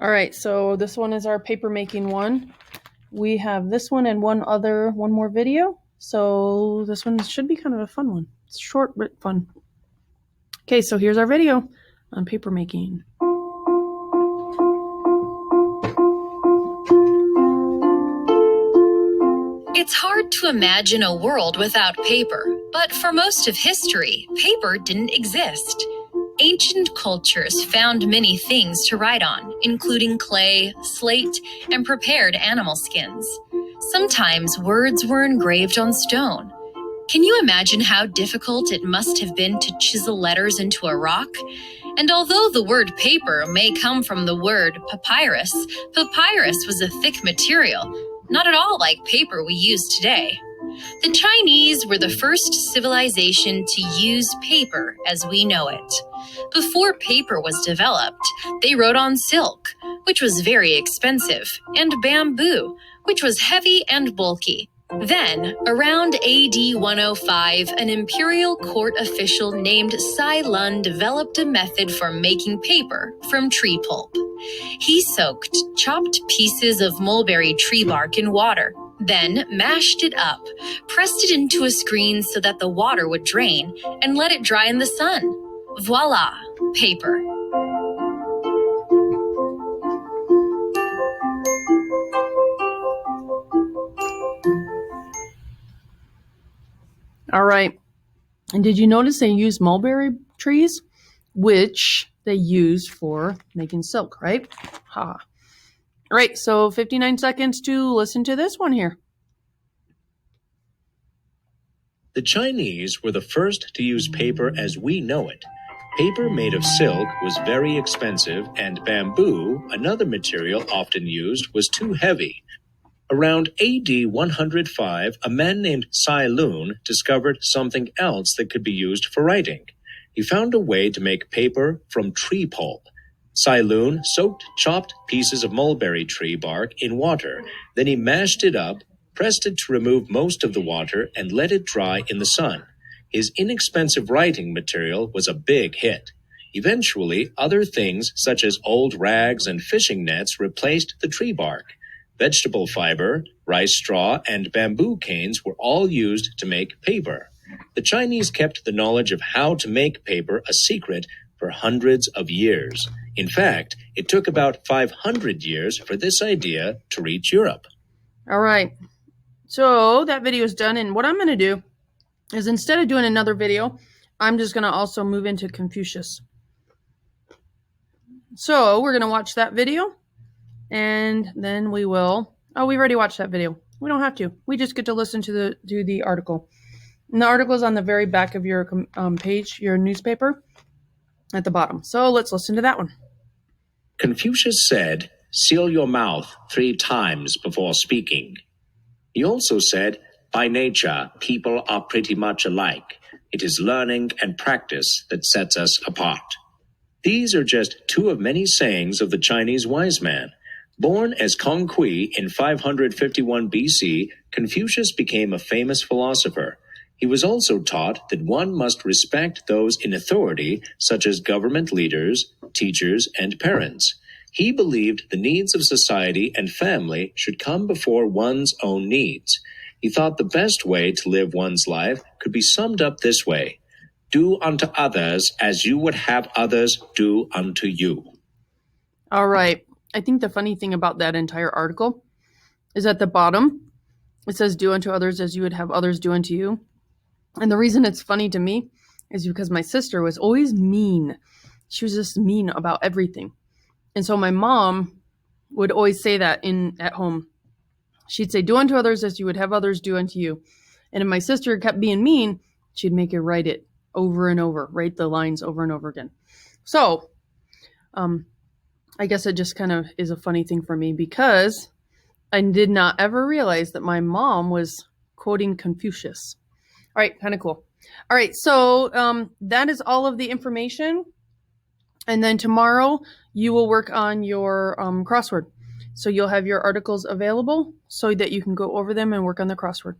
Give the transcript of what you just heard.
All right, so this one is our paper making one. We have this one and one more video. So this one should be kind of a fun one. It's short but fun. Okay, so here's our video on paper making. It's hard to imagine a world without paper, but for most of history, paper didn't exist. Ancient cultures found many things to write on, including clay, slate, and prepared animal skins. Sometimes words were engraved on stone. Can you imagine how difficult it must have been to chisel letters into a rock? And although the word paper may come from the word papyrus, papyrus was a thick material, not at all like paper we use today. The Chinese were the first civilization to use paper as we know it. Before paper was developed, they wrote on silk, which was very expensive, and bamboo, which was heavy and bulky. Then, around AD 105, an imperial court official named Cai Lun developed a method for making paper from tree pulp. He soaked chopped pieces of mulberry tree bark in water, then mashed it up, pressed it into a screen so that the water would drain, and let it dry in the sun. Voila, paper. All right. And did you notice they use mulberry trees, which they use for making silk, right? Ha. All right, so 59 seconds to listen to this one here. The Chinese were the first to use paper as we know it. Paper made of silk was very expensive, and bamboo, another material often used, was too heavy. Around AD 105, a man named Cai Lun discovered something else that could be used for writing. He found a way to make paper from tree pulp. Cai Lun soaked chopped pieces of mulberry tree bark in water. Then he mashed it up, pressed it to remove most of the water, and let it dry in the sun. His inexpensive writing material was a big hit. Eventually, other things such as old rags and fishing nets replaced the tree bark. Vegetable fiber, rice straw, and bamboo canes were all used to make paper. The Chinese kept the knowledge of how to make paper a secret for hundreds of years. In fact, it took about 500 years for this idea to reach Europe. All right. So that video is done, and what I'm going to do is instead of doing another video, I'm just going to also move into Confucius. So we're going to watch that video, and then we will... Oh, we've already watched that video. We don't have to. We just get to listen to the article. And the article is on the very back of your page, your newspaper, at the bottom. So let's listen to that one. Confucius said, "Seal your mouth 3 times before speaking." He also said, "By nature, people are pretty much alike. It is learning and practice that sets us apart." These are just 2 of many sayings of the Chinese wise man. Born as Kong Kui in 551 BC, Confucius became a famous philosopher. He was also taught that one must respect those in authority, such as government leaders, teachers, and parents. He believed the needs of society and family should come before one's own needs. He thought the best way to live one's life could be summed up this way: do unto others as you would have others do unto you. All right. I think the funny thing about that entire article is at the bottom, it says, do unto others as you would have others do unto you. And the reason it's funny to me is because my sister was always mean. She was just mean about everything. And so my mom would always say that at home. She'd say, do unto others as you would have others do unto you. And if my sister kept being mean, she'd make her write it over and over, write the lines over and over again. So, I guess it just kind of is a funny thing for me because I did not ever realize that my mom was quoting Confucius. All right, kind of cool. All right, so that is all of the information. And then tomorrow you will work on your crossword. So you'll have your articles available so that you can go over them and work on the crossword.